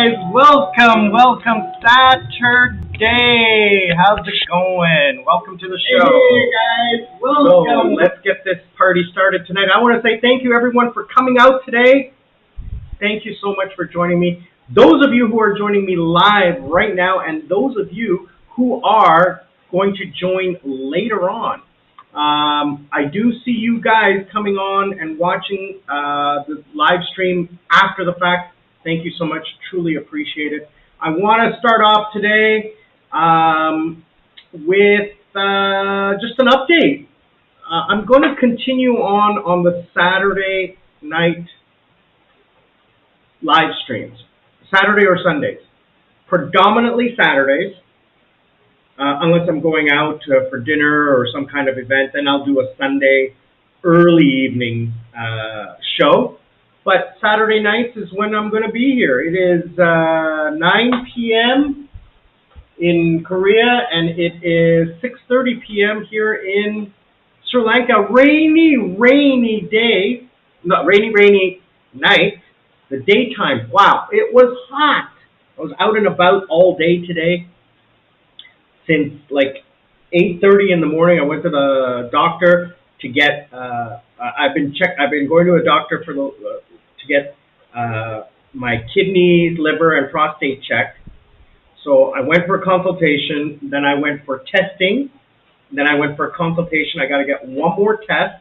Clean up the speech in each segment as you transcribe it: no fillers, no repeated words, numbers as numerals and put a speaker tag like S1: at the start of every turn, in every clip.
S1: guys, welcome Saturday. How's it going? Welcome to the show.
S2: Hey guys, welcome.
S1: So let's get this party started tonight. I want to say thank you everyone for coming out today. Thank you so much for joining me. Those of you who are joining me live right now, and those of you who are going to join later on. I do see you guys coming on and watching the live stream after the fact. Thank you so much. Truly appreciate it. I want to start off today with just an update. I'm going to continue on the Saturday night live streams, Saturday or Sundays, predominantly Saturdays. Unless I'm going out for dinner or some kind of event, then I'll do a Sunday early evening show. But Saturday nights is when I'm going to be here. It is 9 p.m. in Korea, and it is 6:30 p.m. here in Sri Lanka. Rainy day, not rainy night. The daytime, wow, it was hot. I was out and about all day today. Since like 8:30 in the morning, I went to the doctor to get. I've been going to a doctor to get my kidneys, liver, and prostate checked. So I went for a consultation. Then I went for testing. Then I went for a consultation. I got to get one more test,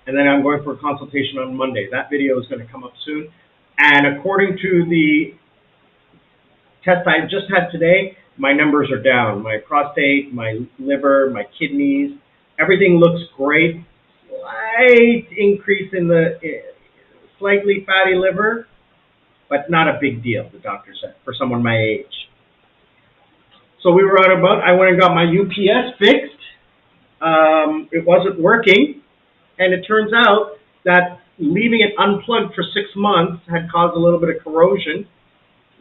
S1: and then I'm going for a consultation on Monday. That video is going to come up soon. And according to the test I just had today, my numbers are down. My prostate, my liver, my kidneys, everything looks great. Slight increase in the slightly fatty liver, but not a big deal, the doctor said, for someone my age. So we were out about. I went and got my UPS fixed. It wasn't working, and it turns out that leaving it unplugged for 6 months had caused a little bit of corrosion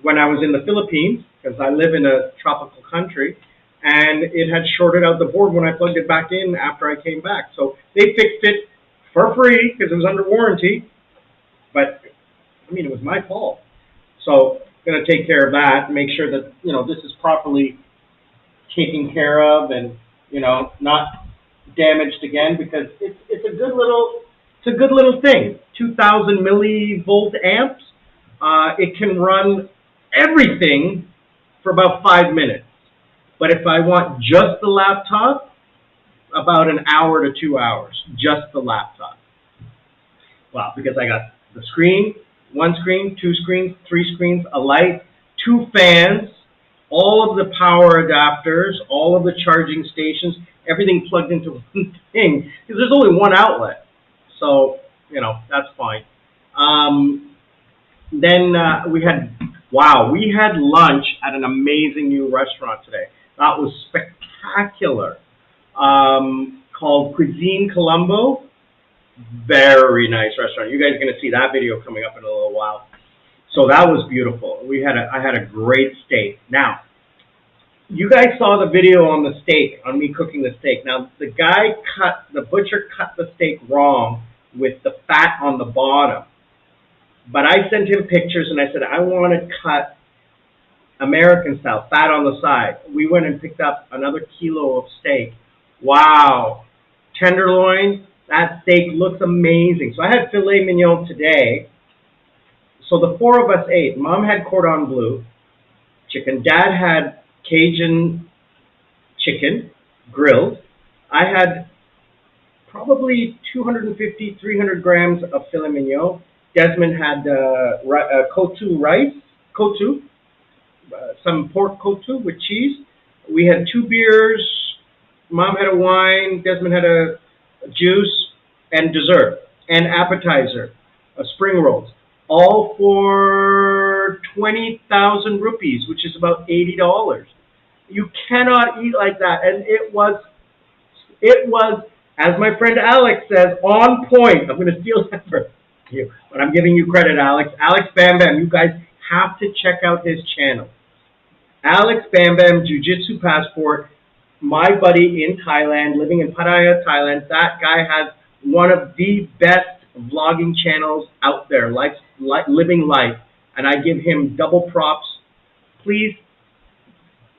S1: when I was in the Philippines, because I live in a tropical country, and it had shorted out the board when I plugged it back in after I came back. So they fixed it for free because it was under warranty, but I mean, it was my fault. So I'm going to take care of that, make sure that, this is properly taken care of and, not damaged again, because it's a good little thing. 2,000 millivolt amps. It can run everything for about 5 minutes. But if I want just the laptop, about an hour to 2 hours, just the laptop. Wow, because I got the screen, 1 screen, 2 screens, 3 screens, a light, 2 fans, all of the power adapters, all of the charging stations, everything plugged into one thing, because there's only one outlet. So, that's fine. Then we had lunch at an amazing new restaurant today. That was spectacular. Called Cuisine Colombo. Very nice restaurant. You guys are going to see that video coming up in a little while. So that was beautiful. I had a great steak. Now, you guys saw the video on the steak, on me cooking the steak. Now, the butcher cut the steak wrong with the fat on the bottom. But I sent him pictures and I said, I want to cut American style, fat on the side. We went and picked up another kilo of steak. Wow. Tenderloin, that steak looks amazing. So I had filet mignon today. So the 4 of us ate. Mom had cordon bleu chicken. Dad had Cajun chicken grilled. I had probably 250, 300 grams of filet mignon. Desmond had kotu rice, some pork kotu with cheese. We had 2 beers. Mom had a wine. Desmond had a juice and dessert and appetizer, spring rolls, all for 20,000 rupees, which is about $80. You cannot eat like that, and it was, as my friend Alex says, on point. I'm going to steal that for you, but I'm giving you credit, Alex. Alex Bam Bam, you guys have to check out his channel. Alex Bam Bam Jiu-Jitsu Passport, my buddy in Thailand, living in Pattaya, Thailand. That guy has one of the best vlogging channels out there, living life, and I give him double props please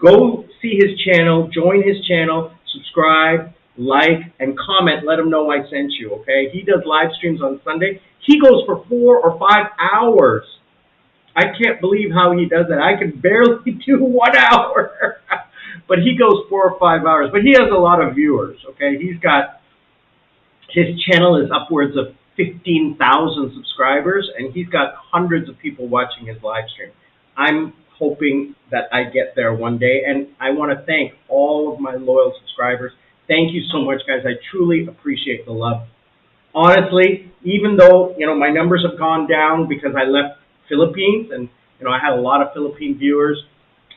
S1: go see his channel, join his channel, subscribe, like, and comment. Let him know I sent you, okay? He does live streams on Sunday. He goes for 4 or 5 hours. I can't believe how he does that. I can barely do 1 hour. But he goes 4 or 5 hours. But he has a lot of viewers, okay? His channel is upwards of 15,000 subscribers, and he's got hundreds of people watching his live stream. I'm hoping that I get there one day, and I want to thank all of my loyal subscribers. Thank you so much, guys. I truly appreciate the love. Honestly, even though, my numbers have gone down because I left Philippines, and, I had a lot of Philippine viewers,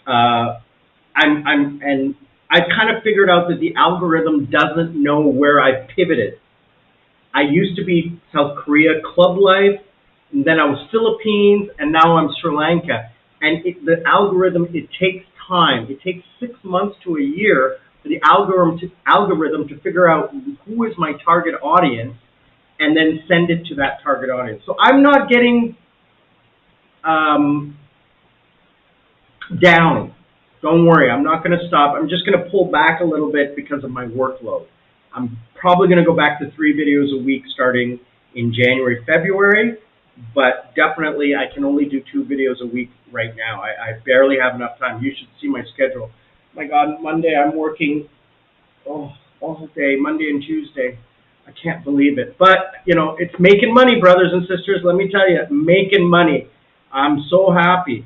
S1: and I've kind of figured out that the algorithm doesn't know where I pivoted. I used to be South Korea Club Life, and then I was Philippines, and now I'm Sri Lanka. And the algorithm, it takes time. It takes 6 months to a year for the algorithm to figure out who is my target audience and then send it to that target audience. So I'm not getting down. Don't worry, I'm not going to stop. I'm just going to pull back a little bit because of my workload. I'm probably going to go back to 3 videos a week starting in January, February, but definitely I can only do 2 videos a week right now. I barely have enough time. You should see my schedule. My God, Monday I'm working all day, Monday and Tuesday. I can't believe it. But, it's making money, brothers and sisters. Let me tell you, making money. I'm so happy.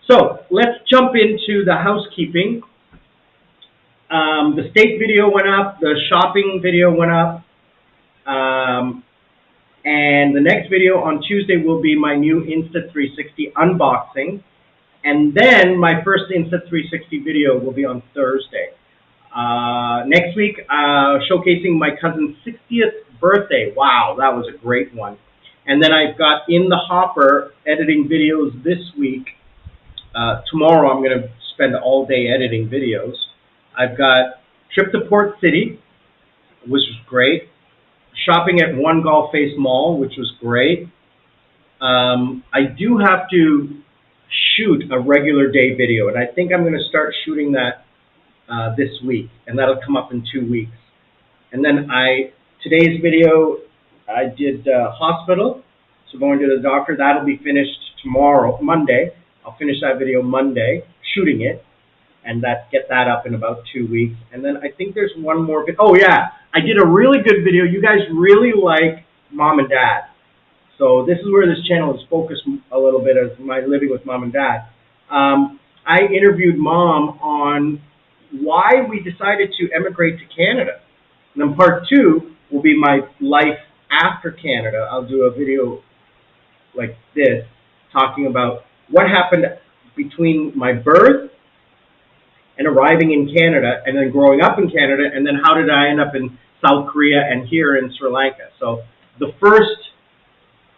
S1: So let's jump into the housekeeping. The steak video went up. The shopping video went up. And the next video on Tuesday will be my new Insta360 unboxing. And then my first Insta360 video will be on Thursday. Next week, showcasing my cousin's 60th birthday. Wow, that was a great one. And then I've got in the hopper editing videos this week. Tomorrow I'm going to spend all day editing videos. I've got trip to Port City, which was great. Shopping at One Golf Face Mall, which was great. I do have to shoot a regular day video, and I think I'm going to start shooting that this week, and that'll come up in 2 weeks. And then today's video, I did hospital, so going to the doctor. That'll be finished tomorrow, Monday. I'll finish that video Monday, shooting it, and get that up in about 2 weeks. And then I think there's one more video. Oh yeah, I did a really good video. You guys really like Mom and Dad. So this is where this channel is focused a little bit, as my living with Mom and Dad. I interviewed Mom on why we decided to emigrate to Canada. And then part 2 will be my life after Canada. I'll do a video like this, talking about what happened between my birth and arriving in Canada, and then growing up in Canada, and then how did I end up in South Korea and here in Sri Lanka. So the first,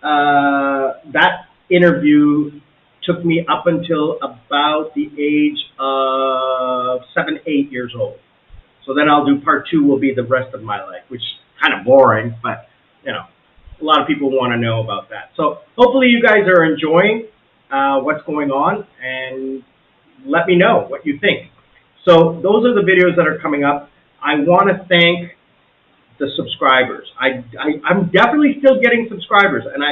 S1: that interview took me up until about the age of 7, 8 years old. So then I'll do part 2 will be the rest of my life, which is kind of boring, but, a lot of people want to know about that. So hopefully you guys are enjoying what's going on, and let me know what you think. So those are the videos that are coming up. I want to thank the subscribers. I'm definitely still getting subscribers, and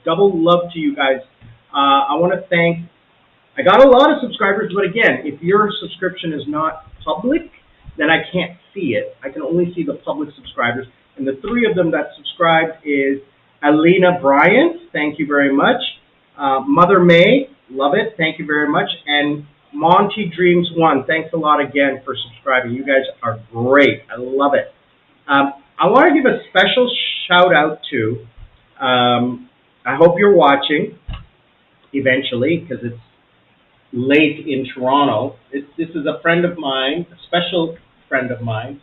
S1: double love to you guys. I want to thank, I got a lot of subscribers, but again, if your subscription is not public, then I can't see it. I can only see the public subscribers. And the 3 of them that subscribed is Alina Bryant, thank you very much. Mother May, love it, thank you very much. And Monty Dreams 1, thanks a lot again for subscribing. You guys are great. I love it. I want to give a special shout out to, I hope you're watching eventually, because it's late in Toronto. This is a friend of mine, a special friend of mine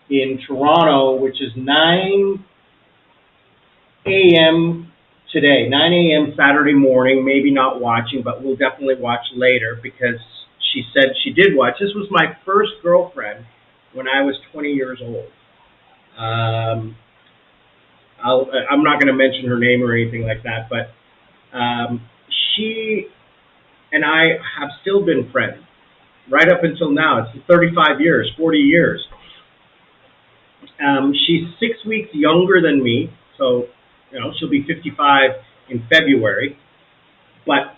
S1: in Toronto, which is 9 a.m. today, 9 a.m. Saturday morning, maybe not watching, but we'll definitely watch later, because she said she did watch. This was my first girlfriend when I was 20 years old. I'm not going to mention her name or anything like that, but she and I have still been friends right up until now. It's 35 years, 40 years. She's 6 weeks younger than me, so she'll be 55 in February. But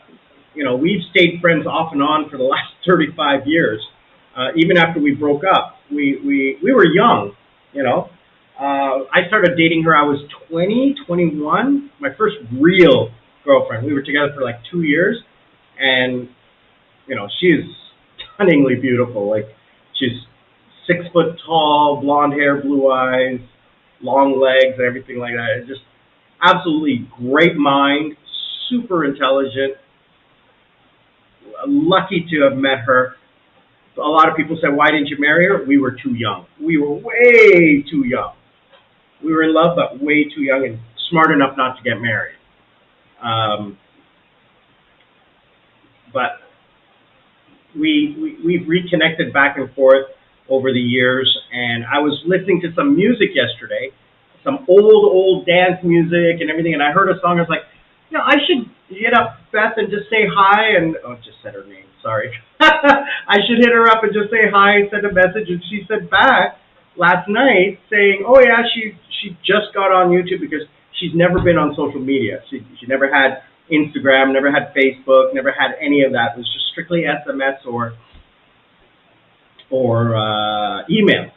S1: we've stayed friends off and on for the last 35 years. Even after we broke up, we were young. I started dating her. I was 20, 21. My first real girlfriend. We were together for like 2 years, and she's stunningly beautiful. Like, she's 6 foot tall, blonde hair, blue eyes, long legs, and everything like that. It's just absolutely great mind, super intelligent. Lucky to have met her. A lot of people say, why didn't you marry her? We were too young. We were way too young. We were in love, but way too young and smart enough not to get married. But we've reconnected back and forth over the years, and I was listening to some music yesterday, some old dance music and everything, and I heard a song. I was like, I should hit up Beth and just say hi, and just said her name, sorry. I should hit her up and just say hi and send a message, and she said back last night saying, oh yeah, she just got on YouTube because she's never been on social media. She never had Instagram, never had Facebook, never had any of that. It was just strictly SMS or email.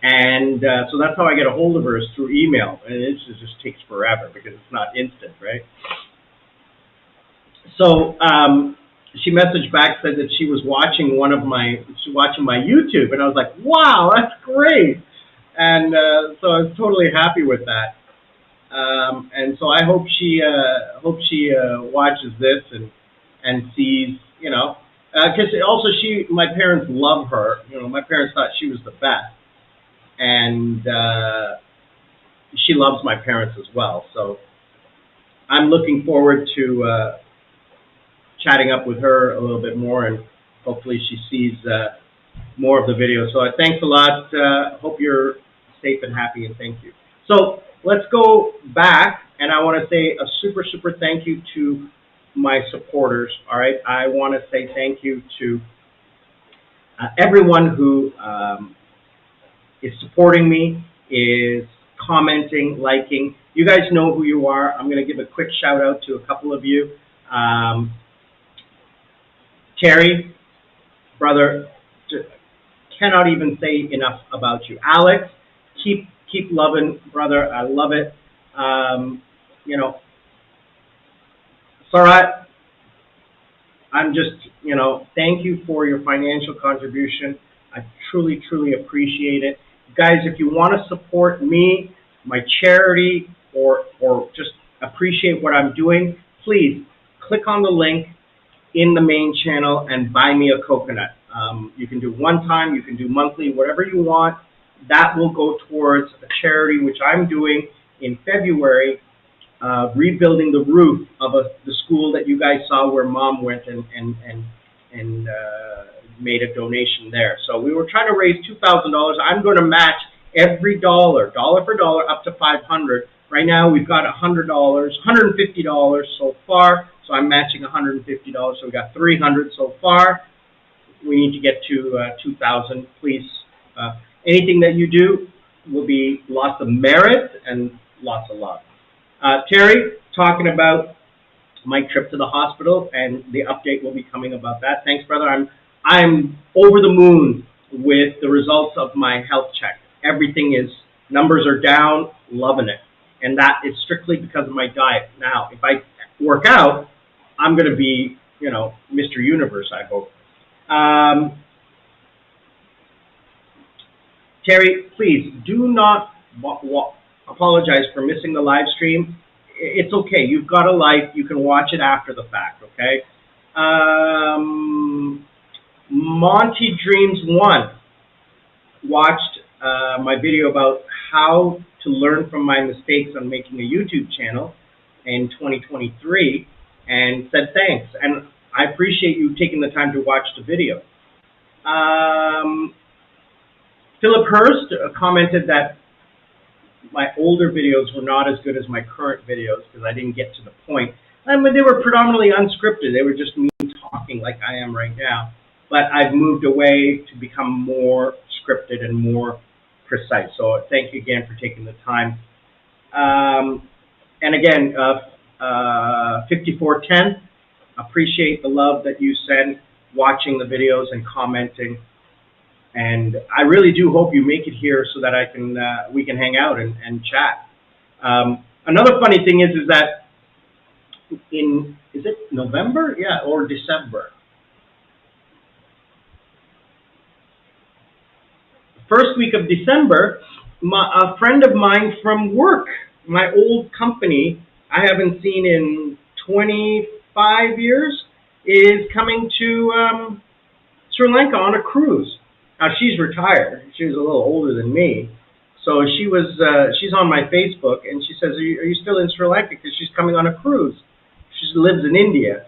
S1: And so that's how I get a hold of her, is through email. And it just takes forever because it's not instant, right? So she messaged back, said that she was watching my YouTube, and I was like, wow, that's great. And so I was totally happy with that. And so I hope she watches this and sees, because also my parents love her. My parents thought she was the best, and she loves my parents as well. So I'm looking forward to chatting up with her a little bit more, and hopefully she sees more of the videos. So thanks a lot. Hope you're safe and happy, and thank you. So let's go back, and I want to say a super, super thank you to my supporters. All right, I want to say thank you to everyone who is supporting me, is commenting, liking. You guys know who you are. I'm going to give a quick shout out to a couple of you. Terry, brother, cannot even say enough about you. Alex, keep loving, brother. I love it. Sarat, I'm just, thank you for your financial contribution. I truly, truly appreciate it. Guys, if you want to support me, my charity, or just appreciate what I'm doing, please click on the link in the main channel and buy me a coconut. You can do one time, you can do monthly, whatever you want. That will go towards a charity which I'm doing in February, rebuilding the roof of the school that you guys saw where Mom went and made a donation there. So we were trying to raise $2,000. I'm going to match every dollar for dollar, up to $500. Right now we've got $100, $150 so far. So I'm matching $150. So we got $300 so far. We need to get to 2,000. Please, anything that you do will be lots of merit and lots of love. Terry, talking about my trip to the hospital, and the update will be coming about that. Thanks, brother. I'm over the moon with the results of my health check. Everything is, numbers are down, loving it. And that is strictly because of my diet. Now, if I work out, I'm going to be, Mr. Universe, I hope. Terry, please do not apologize for missing the live stream. It's okay. You've got a life. You can watch it after the fact, okay? Monty Dreams 1 watched my video about how to learn from my mistakes on making a YouTube channel in 2023 and said thanks. And I appreciate you taking the time to watch the video. Philip Hurst commented that my older videos were not as good as my current videos because I didn't get to the point. I mean, they were predominantly unscripted. They were just me talking like I am right now. But I've moved away to become more scripted and more precise. So thank you again for taking the time. And again, 5410, appreciate the love that you send, watching the videos and commenting. And I really do hope you make it here so that we can hang out and chat. Another funny thing is that is it November? Yeah, or December. First week of December, a friend of mine from work, my old company, I haven't seen in 25 years, is coming to Sri Lanka on a cruise. Now she's retired. She's a little older than me. So she's on my Facebook, and she says, are you still in Sri Lanka? Because she's coming on a cruise. She lives in India.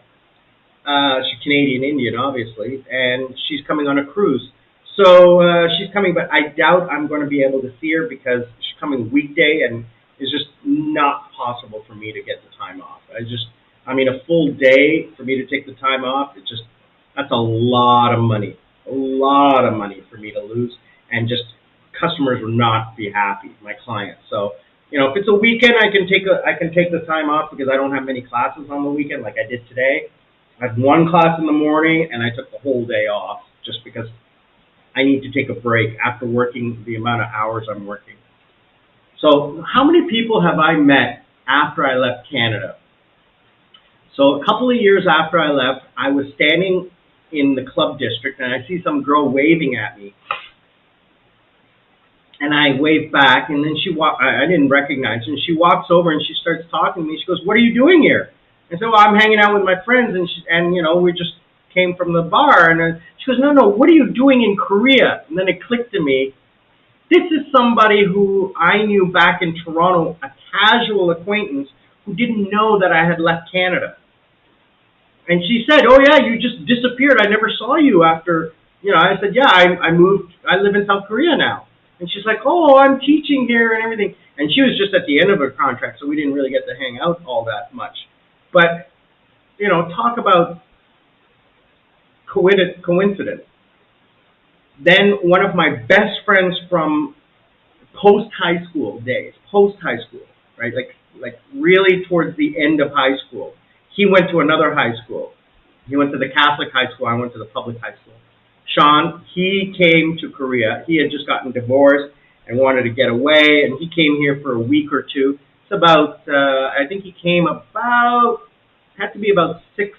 S1: She's Canadian Indian, obviously, and she's coming on a cruise. So she's coming, but I doubt I'm going to be able to see her because she's coming weekday, and it's just not possible for me to get the time off. A full day for me to take the time off, that's a lot of money. A lot of money for me to lose, and just customers will not be happy, my clients. So, if it's a weekend, I can take the time off because I don't have many classes on the weekend like I did today. I had one class in the morning, and I took the whole day off just because I need to take a break after working the amount of hours I'm working. So how many people have I met after I left Canada? So a couple of years after I left, I was standing in the club district, and I see some girl waving at me. And I waved back, and then I didn't recognize her, and she walks over and she starts talking to me. She goes, "What are you doing here?" I said, "Well, I'm hanging out with my friends," and we just came from the bar, and she goes, no, what are you doing in Korea? And then it clicked to me, this is somebody who I knew back in Toronto, a casual acquaintance who didn't know that I had left Canada. And she said, "Oh yeah, you just disappeared. I never saw you after," I said, "Yeah, I moved, I live in South Korea now." And she's like, "Oh, I'm teaching here and everything." And she was just at the end of her contract, so we didn't really get to hang out all that much. But, talk about coincidence. Then one of my best friends from post-high school days, right? Like really towards the end of high school. He went to another high school. He went to the Catholic high school. I went to the public high school. Sean, he came to Korea. He had just gotten divorced and wanted to get away, and he came here for a week or two. It's about, I think he came had to be about 6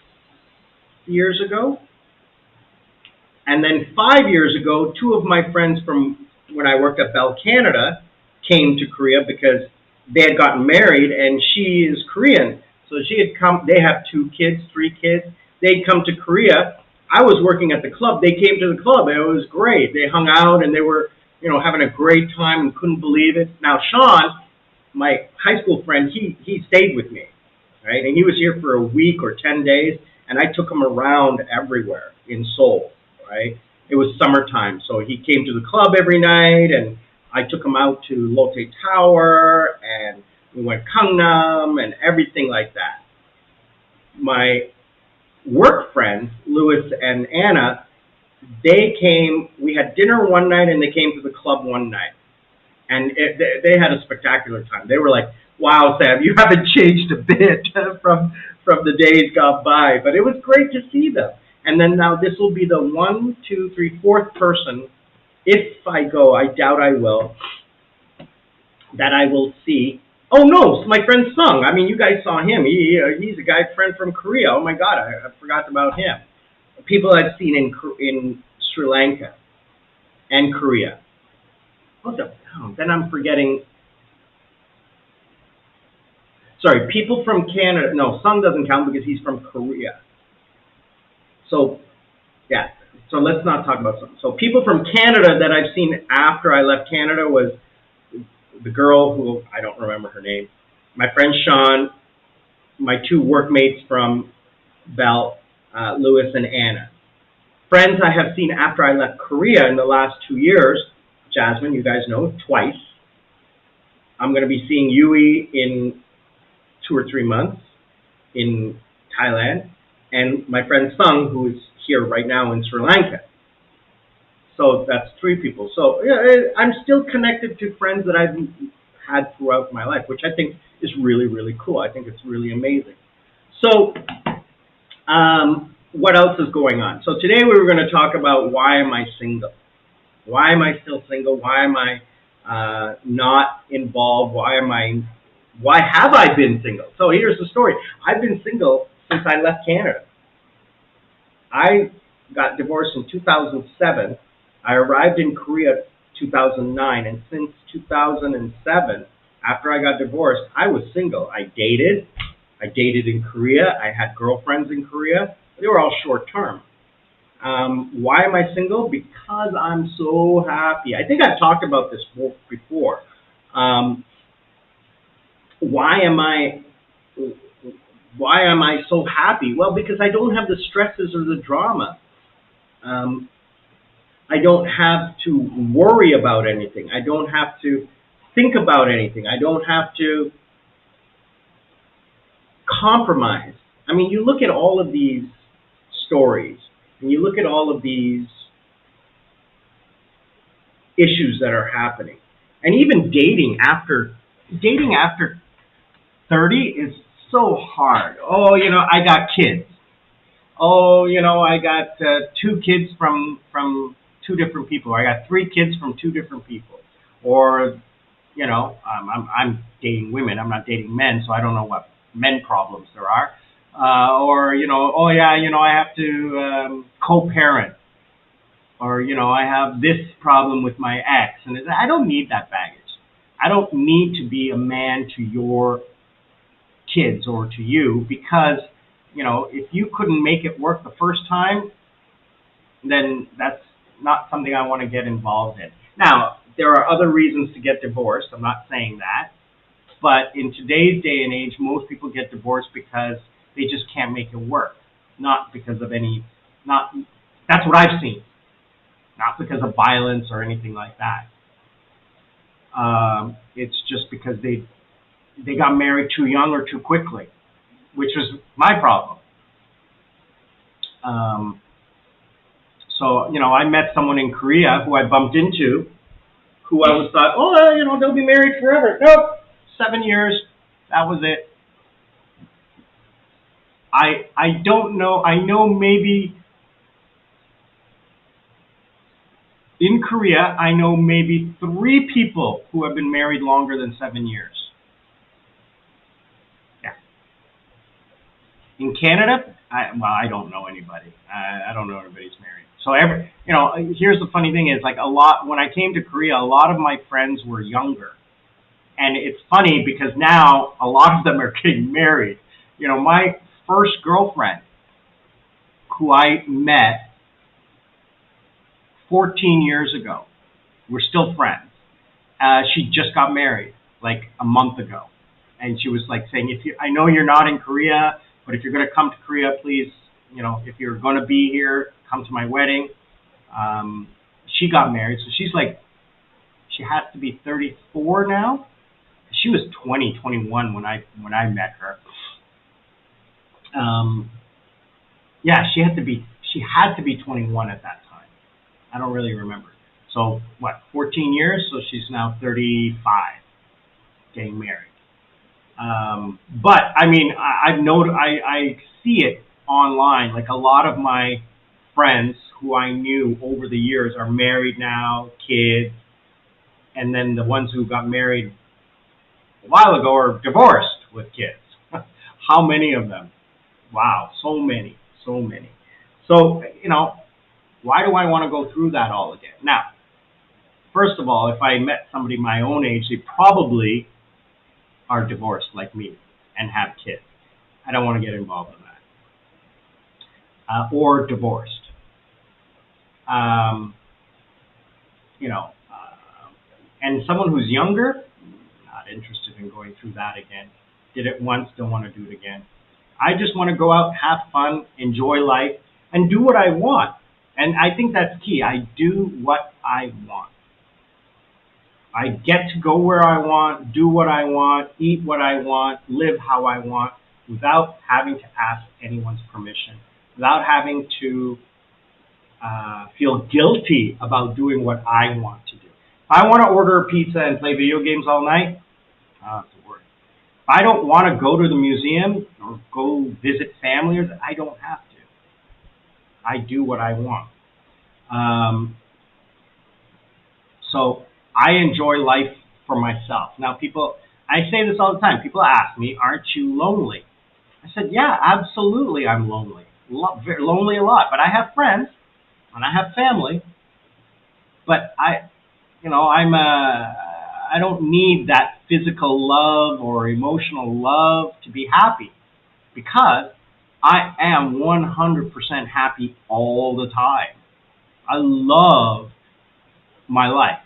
S1: years ago. And then 5 years ago, two of my friends from when I worked at Bell Canada came to Korea because they had gotten married, and she is Korean. So she had come, they have 3 kids. They'd come to Korea. I was working at the club. They came to the club, and it was great. They hung out, and they were, having a great time and couldn't believe it. Now, Sean, my high school friend, he stayed with me, right? And he was here for a week or 10 days, and I took him around everywhere in Seoul, right? It was summertime, so he came to the club every night, and I took him out to Lotte Tower, and we went Gangnam and everything like that. My work friends, Louis and Anna, they came, we had dinner one night, and they came to the club one night. And they had a spectacular time. They were like, "Wow, Sam, you haven't changed a bit from the days gone by." But it was great to see them. And then now this will be the 1, 2, 3, 4th person, if I go, I doubt I will, that I will see. Oh no, my friend Sung. I mean, you guys saw him. He's a guy friend from Korea. Oh my God, I forgot about him. People I've seen in Sri Lanka and Korea. Then I'm forgetting. Sorry, people from Canada. No, Sung doesn't count because he's from Korea. So, yeah. So let's not talk about Sung. So people from Canada that I've seen after I left Canada was the girl who, I don't remember her name, my friend Sean, my 2 workmates from Bell, Louis and Anna. Friends I have seen after I left Korea in the last 2 years, Jasmine, you guys know, twice. I'm going to be seeing Yui in 2 or 3 months. in Thailand, and my friend Sung, who is here right now in Sri Lanka. So that's three people. So yeah, I'm still connected to friends that I've had throughout my life, which I think is really, really cool. I think it's really amazing. So, what else is going on? So today we were going to talk about why am I single? Why am I still single? Why am I not involved? Why have I been single? So here's the story. I've been single since I left Canada. I got divorced in 2007. I arrived in Korea 2009, and since 2007, after I got divorced, I was single. I dated. I dated in Korea. I had girlfriends in Korea. They were all short term. Why am I single? Because I'm so happy. I think I've talked about this before. Why am I so happy? Well, because I don't have the stresses or the drama. I don't have to worry about anything. I don't have to think about anything. I don't have to compromise. I mean, you look at all of these stories, and you look at all of these issues that are happening, and even dating after 30 is so hard. Oh, I got kids. Oh, I got two kids from two different people. I got three kids from two different people. Or, I'm dating women. I'm not dating men, so I don't know what men problems there are. Oh yeah, I have to co-parent. Or, I have this problem with my ex. And I don't need that baggage. I don't need to be a man to your kids or to you because, if you couldn't make it work the first time, then that's not something I want to get involved in. Now, there are other reasons to get divorced. I'm not saying that. But in today's day and age, most people get divorced because they just can't make it work. Not because of that's what I've seen. Not because of violence or anything like that. It's just because they got married too young or too quickly, which was my problem. So, I met someone in Korea who I bumped into, who I was thought, they'll be married forever. Nope, 7 years, that was it. I don't know, I know maybe, in Korea, I know maybe 3 people who have been married longer than 7 years. Yeah. In Canada, I don't know anybody. I don't know anybody's married. So here's the funny thing is when I came to Korea, a lot of my friends were younger. And it's funny because now a lot of them are getting married. My first girlfriend who I met 14 years ago, we're still friends. She just got married like a month ago. And she was saying, I know you're not in Korea, but if you're going to come to Korea, please, if you're going to be here, come to my wedding. She got married, so she has to be 34 now. She was 21 when I met her. Yeah, she had to be 21 at that time. I don't really remember. So 14 years? So she's now 35, getting married. But I mean, I see it online. Like a lot of my friends who I knew over the years are married now, kids, and then the ones who got married a while ago are divorced with kids. How many of them? Wow, so many. So, why do I want to go through that all again? Now, first of all, if I met somebody my own age, they probably are divorced like me and have kids. I don't want to get involved in that. Or divorced. And someone who's younger, not interested in going through that again. Did it once, don't want to do it again. I just want to go out, have fun, enjoy life, and do what I want. And I think that's key. I do what I want. I get to go where I want, do what I want, eat what I want, live how I want. without having to ask anyone's permission, without having to feel guilty about doing what I want to do. If I want to order a pizza and play video games all night, I don't have to worry. If I don't want to go to the museum or go visit family, I don't have to. I do what I want. So I enjoy life for myself. Now, I say this all the time. People ask me, aren't you lonely? I said, yeah, absolutely I'm lonely. Lonely a lot. But I have friends, and I have family. But I don't need that physical love or emotional love to be happy, because I am 100% happy all the time. I love my life.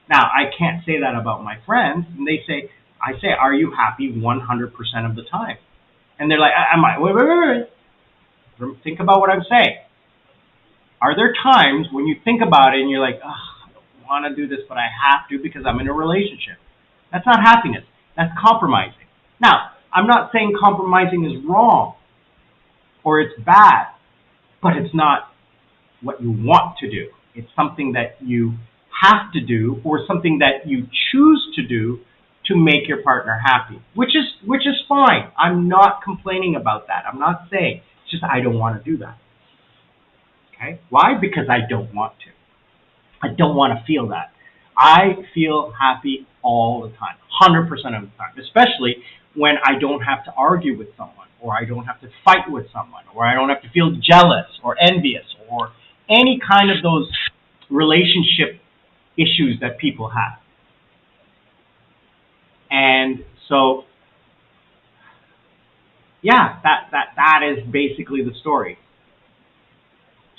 S1: Now, I can't say that about my friends, and I say, are you happy 100% of the time? And they're like, wait. Think about what I'm saying. Are there times when you think about it and you're like, I don't want to do this, but I have to because I'm in a relationship? That's not happiness. That's compromising. Now, I'm not saying compromising is wrong or it's bad, but it's not what you want to do. It's something that you have to do, or something that you choose to do to make your partner happy, which is fine. I'm not complaining about that. I'm not saying, it's just I don't want to do that. Okay? Why? Because I don't want to. I don't want to feel that. I feel happy all the time, 100% of the time, especially when I don't have to argue with someone, or I don't have to fight with someone, or I don't have to feel jealous or envious or any kind of those relationship issues that people have. And so, yeah, that is basically the story.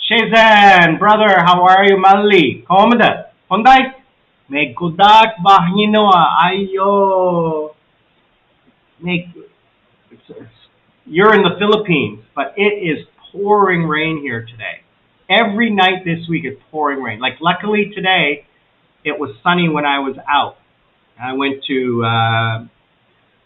S1: Shazan, brother, how are you, Mali? Komada, Honday? May kudak bahinoa ayo. You're in the Philippines, but it is pouring rain here today. Every night this week it's pouring rain. Like, luckily today it was sunny when I was out. I went to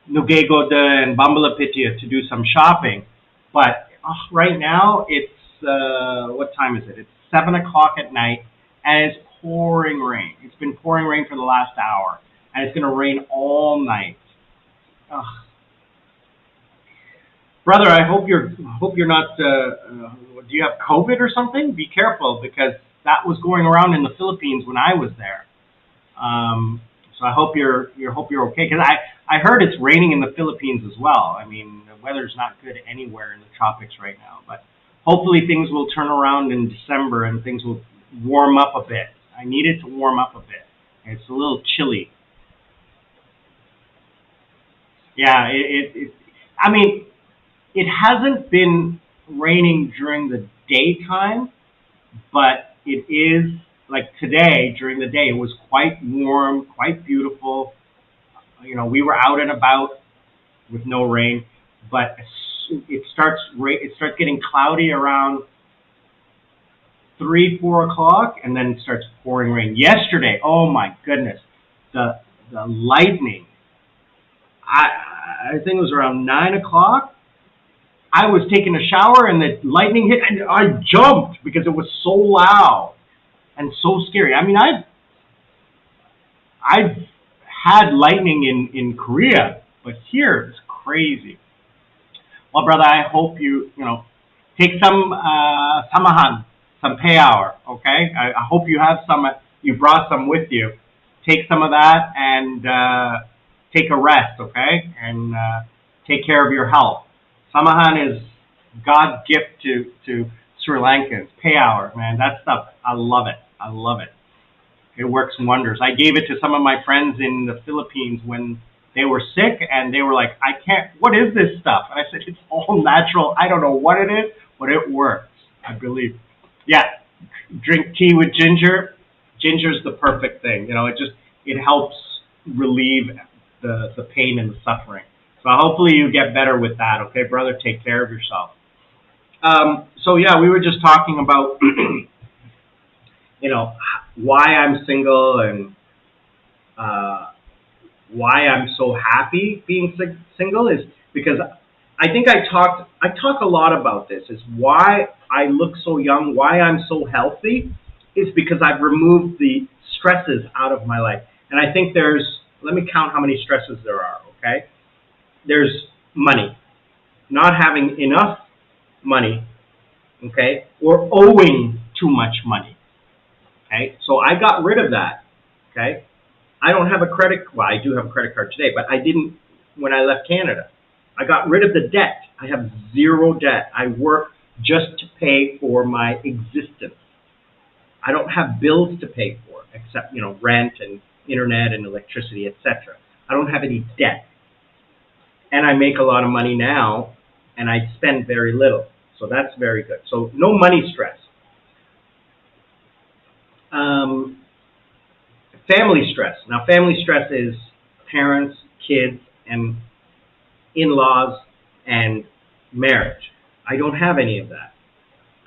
S1: Nugegoda and Bambalapitiya to do some shopping. But right now it's, what time is it? It's 7 o'clock at night, and it's pouring rain. It's been pouring rain for the last hour, and it's going to rain all night. Ugh. Brother, I hope you're not. Do you have COVID or something? Be careful, because that was going around in the Philippines when I was there. So I hope you're okay, because I heard it's raining in the Philippines as well. I mean, the weather's not good anywhere in the tropics right now, but hopefully things will turn around in December and things will warm up a bit. I need it to warm up a bit. It's a little chilly. Yeah, I mean, it hasn't been raining during the daytime, but it is, like today, during the day, it was quite warm, quite beautiful. You know, we were out and about with no rain, but it starts getting cloudy around 3, 4 o'clock, and then it starts pouring rain. Yesterday, oh my goodness, the lightning. I think it was around 9 o'clock. I was taking a shower and the lightning hit, and I jumped because it was so loud and so scary. I mean, I've had lightning in Korea, but here it's crazy. Well, brother, I hope you take some samahan, some pay hour, okay? I hope you have some. You brought some with you. Take some of that and take a rest, okay? And take care of your health. Samahan is God's gift to Sri Lankans. Pay hour, man. That stuff, I love it. I love it. It works wonders. I gave it to some of my friends in the Philippines when they were sick, and they were like, I can't, what is this stuff? And I said, it's all natural. I don't know what it is, but it works, I believe. Yeah, drink tea with ginger. Ginger's the perfect thing. It helps relieve the pain and the suffering. So hopefully you get better with that, okay, brother? Take care of yourself. So yeah, we were just talking about, why I'm single and why I'm so happy being single is because I think I talk a lot about this, is why I look so young, why I'm so healthy, is because I've removed the stresses out of my life. And I think let me count how many stresses there are, okay? There's money, not having enough money, okay, or owing too much money, okay? So I got rid of that, okay? I don't have well, I do have a credit card today, but I didn't when I left Canada. I got rid of the debt. I have zero debt. I work just to pay for my existence. I don't have bills to pay for, except, rent and internet and electricity, etc. I don't have any debt. And I make a lot of money now, and I spend very little. So that's very good. So no money stress. Family stress. Now, family stress is parents, kids, and in-laws, and marriage. I don't have any of that.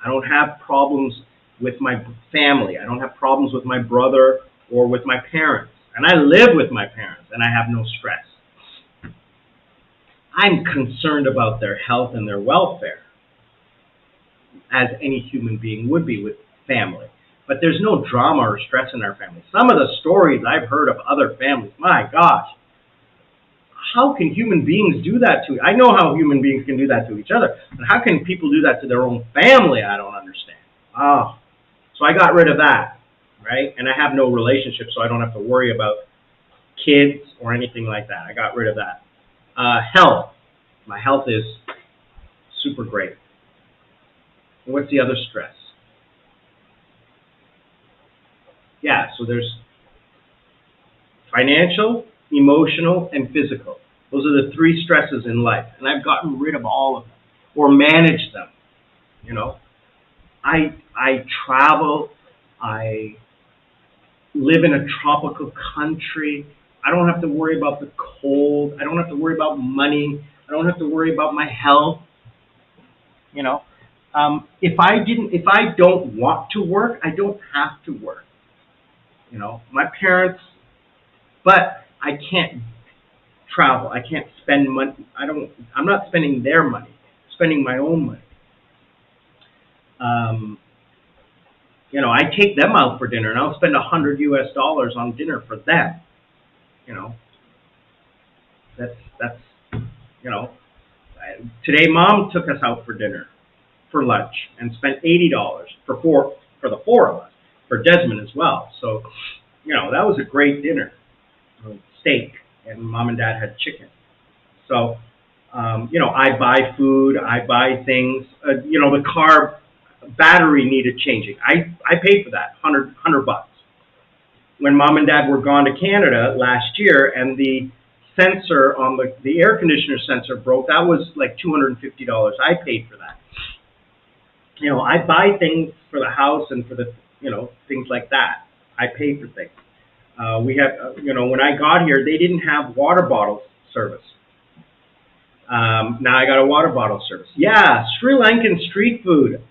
S1: I don't have problems with my family. I don't have problems with my brother or with my parents. And I live with my parents, and I have no stress. I'm concerned about their health and their welfare, as any human being would be with family. But there's no drama or stress in our family. Some of the stories I've heard of other families, my gosh, how can human beings do that to? I know how human beings can do that to each other, but how can people do that to their own family? I don't understand. So I got rid of that, right? And I have no relationship, so I don't have to worry about kids or anything like that. I got rid of that. Health. My health is super great. And what's the other stress? Yeah, so there's financial, emotional, and physical. Those are the three stresses in life, and I've gotten rid of all of them, or managed them. I travel. I live in a tropical country. I don't have to worry about the cold. I don't have to worry about money. I don't have to worry about my health. If I don't want to work, I don't have to work. My parents, but I can't travel. I can't spend money. I'm not spending their money. I'm spending my own money. I take them out for dinner, and I'll spend $100 US on dinner for them. That's today Mom took us out for dinner, for lunch, and spent $80 for the four of us, for Desmond as well. So, that was a great dinner, steak, and Mom and Dad had chicken. So, I buy food, I buy things. The car battery needed changing. I paid for that, $100 bucks. When Mom and Dad were gone to Canada last year, and the sensor on the air conditioner sensor broke, that was like $250. I paid for that. I buy things for the house and for the, things like that. I pay for things. We have, when I got here, they didn't have water bottle service. Now I got a water bottle service. Yeah, Sri Lankan street food.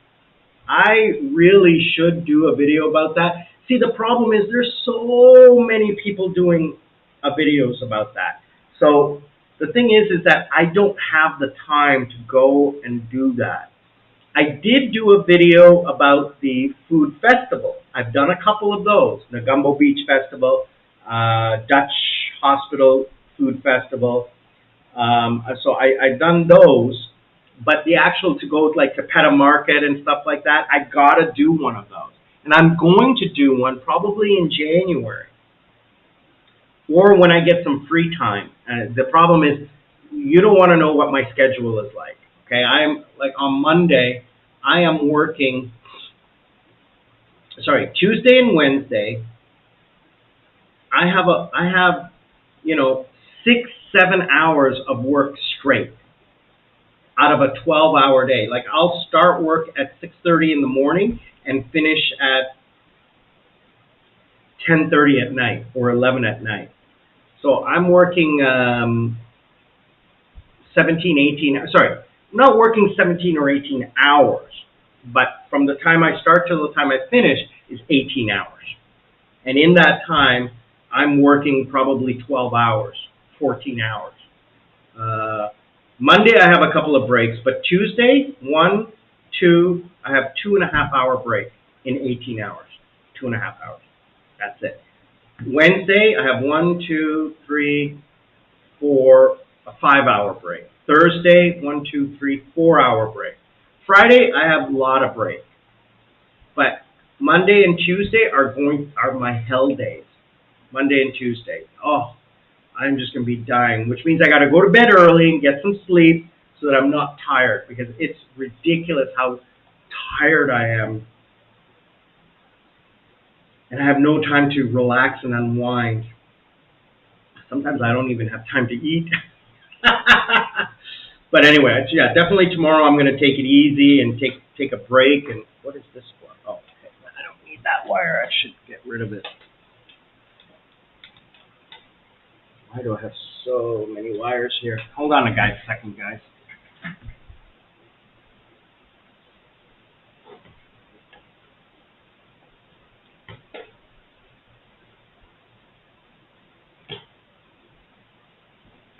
S1: I really should do a video about that. See, the problem is there's so many people doing videos about that. So the thing is that I don't have the time to go and do that. I did do a video about the food festival. I've done a couple of those. Negumbo Beach Festival, Dutch Hospital Food Festival. So I've done those. But the actual to go like to Peta Market and stuff like that, I gotta do one of those. And I'm going to do one probably in January, or when I get some free time. The problem is you don't want to know what my schedule is like. Okay, I'm like on Monday, I am working. Tuesday and Wednesday. I have 6-7 hours of work straight out of a 12-hour day. Like I'll start work at 6:30 in the morning and finish at 10:30 at night or 11 at night. So I'm working I'm not working 17 or 18 hours, but from the time I start till the time I finish is 18 hours. And in that time, I'm working probably 12 hours, 14 hours. Monday I have a couple of breaks, but Tuesday, 1, 2, I have 2.5 hour break in 18 hours. 2.5 hours. That's it. Wednesday, I have 1, 2, 3, 4, a 5 hour break. Thursday, 1, 2, 3, 4 hour break. Friday, I have a lot of break. But Monday and Tuesday are my hell days. Monday and Tuesday. Oh, I'm just gonna be dying, which means I gotta go to bed early and get some sleep so that I'm not tired, because it's ridiculous how tired I am. And I have no time to relax and unwind. Sometimes I don't even have time to eat. But anyway, yeah, definitely tomorrow I'm going to take it easy and take a break. And what is this for? Oh, okay. I don't need that wire. I should get rid of it. Why do I have so many wires here? Hold on a second, guys.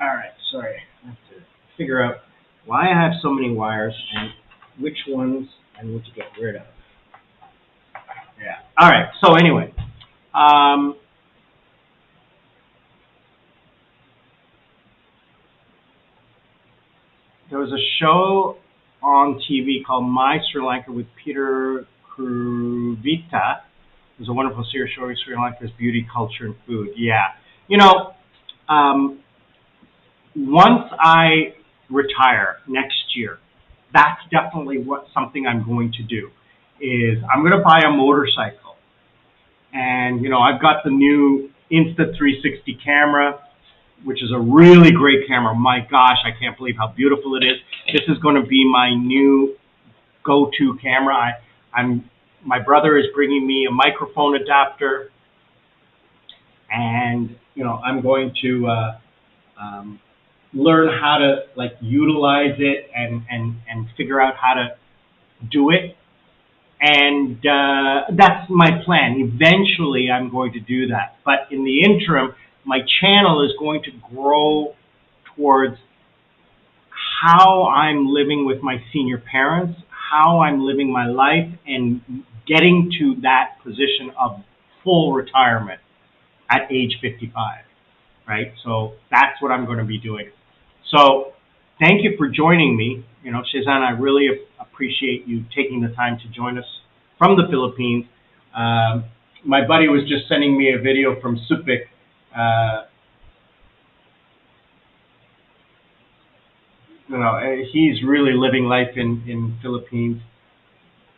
S1: All right, sorry. I have to figure out why I have so many wires and which ones I need to get rid of. Yeah. All right. So anyway, there was a show on TV called My Sri Lanka with Peter Kuruvita. It was a wonderful series showing Sri Lanka's beauty, culture, and food. Yeah. You know, once I retire next year, that's definitely something I'm going to do. Is I'm going to buy a motorcycle, and I've got the new Insta360 camera, which is a really great camera. My gosh, I can't believe how beautiful it is. This is going to be my new go-to camera. My brother is bringing me a microphone adapter, and I'm going to learn how to utilize it and figure out how to do it. And that's my plan. Eventually, I'm going to do that. But in the interim, my channel is going to grow towards how I'm living with my senior parents, how I'm living my life, and getting to that position of full retirement at age 55, right? So that's what I'm going to be doing. So thank you for joining me. Shazan, I really appreciate you taking the time to join us from the Philippines. My buddy was just sending me a video from Subic. He's really living life in Philippines,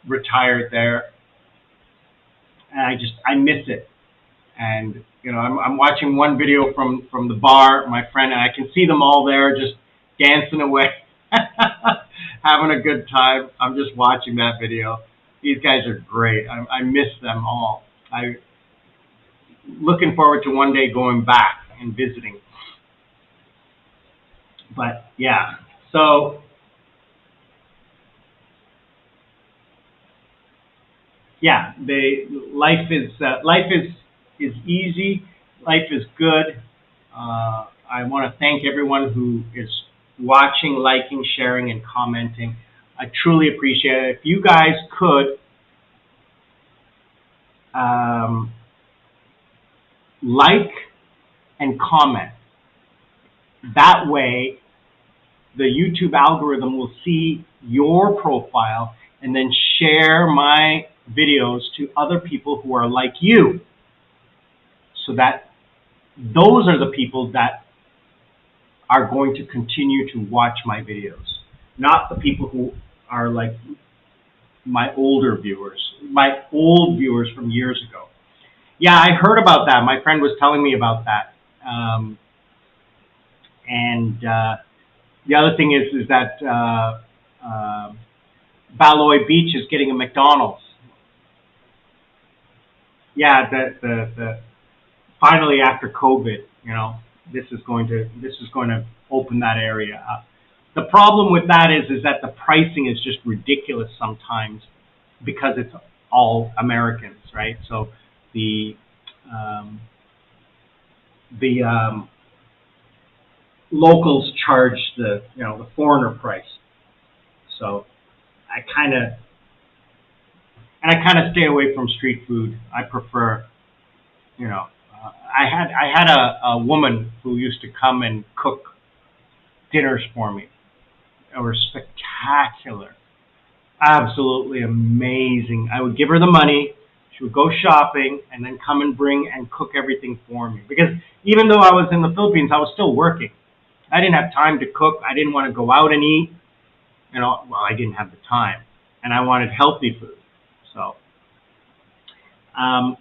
S1: retired there, and I miss it. And I'm watching one video from the bar, my friend, and I can see them all there just dancing away, having a good time. I'm just watching that video. These guys are great. I miss them all. I'm looking forward to one day going back and visiting. But yeah, so yeah, life is easy. Life is good. I want to thank everyone who is watching, liking, sharing, and commenting. I truly appreciate it. If you guys could like and comment, that way the YouTube algorithm will see your profile and then share my videos to other people who are like you, so that those are the people that are going to continue to watch my videos, not the people who are like my older viewers, my old viewers from years ago. Yeah, I heard about that. My friend was telling me about that. The other thing is that Baloy Beach is getting a McDonald's. Yeah, the finally after COVID, this is going to open that area up. The problem with that is that the pricing is just ridiculous sometimes, because it's all Americans, right? So the locals charge the foreigner price. So I kind of stay away from street food. I prefer, I had a woman who used to come and cook dinners for me. They were spectacular, absolutely amazing. I would give her the money. She would go shopping and then come and bring and cook everything for me. Because even though I was in the Philippines, I was still working. I didn't have time to cook. I didn't want to go out and eat. I didn't have the time, and I wanted healthy food. So I'm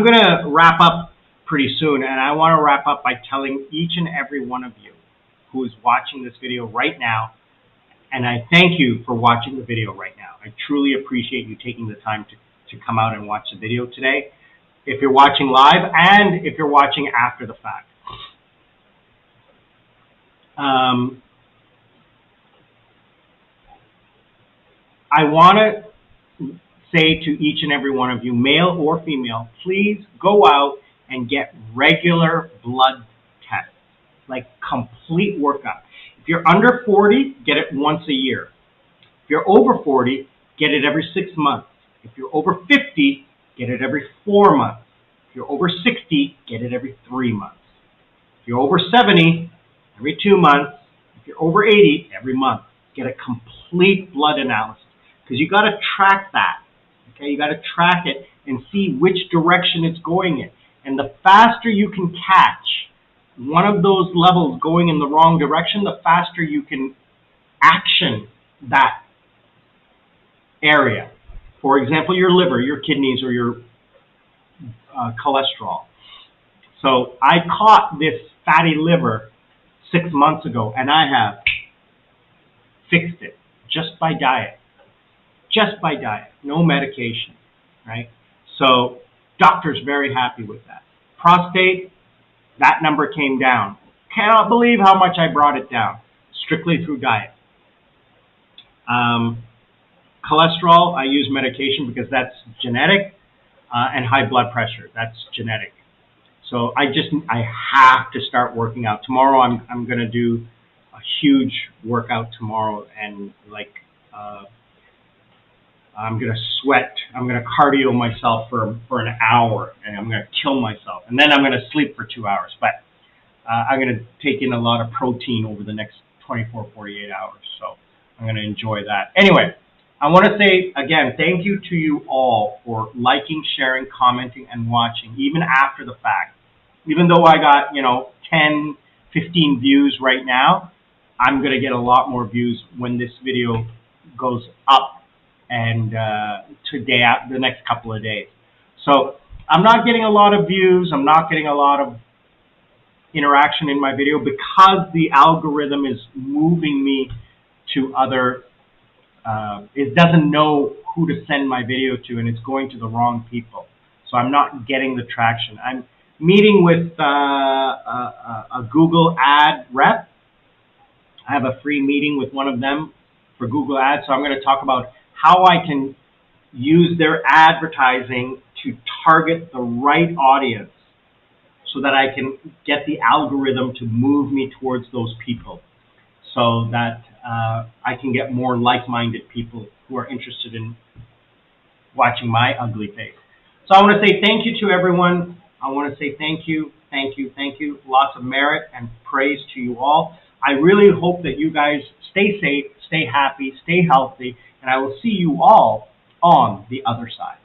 S1: going to wrap up pretty soon, and I want to wrap up by telling each and every one of you who is watching this video right now, and I thank you for watching the video right now. I truly appreciate you taking the time to come out and watch the video today, if you're watching live and if you're watching after the fact. I want to say to each and every one of you, male or female, please go out and get regular blood tests, like complete workup. If you're under 40, get it once a year. If you're over 40, get it every 6 months. If you're over 50, get it every 4 months. If you're over 60, get it every 3 months. If you're over 70, every 2 months. If you're over 80, every month. Get a complete blood analysis, because you got to track that. Okay, you got to track it and see which direction it's going in. And the faster you can catch one of those levels going in the wrong direction, the faster you can action that area. For example, your liver, your kidneys, or your cholesterol. So I caught this fatty liver 6 months ago, and I have fixed it just by diet. Just by diet, no medication, right? So doctor's very happy with that. Prostate, that number came down. Cannot believe how much I brought it down, strictly through diet. Cholesterol, I use medication because that's genetic, and high blood pressure, that's genetic. So I have to start working out. Tomorrow I'm going to do a huge workout tomorrow, and I'm going to sweat. I'm going to cardio myself for an hour, and I'm going to kill myself. And then I'm going to sleep for 2 hours. But I'm going to take in a lot of protein over the next 24, 48 hours. So I'm going to enjoy that. Anyway, I want to say, again, thank you to you all for liking, sharing, commenting, and watching, even after the fact. Even though I got, 10, 15 views right now, I'm going to get a lot more views when this video goes up, and today, the next couple of days. So I'm not getting a lot of views. I'm not getting a lot of interaction in my video because the algorithm is moving me to other, it doesn't know who to send my video to, and it's going to the wrong people. So I'm not getting the traction. I'm meeting with a Google ad rep. I have a free meeting with one of them for Google Ads. So I'm going to talk about how I can use their advertising to target the right audience so that I can get the algorithm to move me towards those people, so that I can get more like-minded people who are interested in watching my ugly face. So I want to say thank you to everyone. I want to say thank you, thank you, thank you. Lots of merit and praise to you all. I really hope that you guys stay safe, stay happy, stay healthy, and I will see you all on the other side.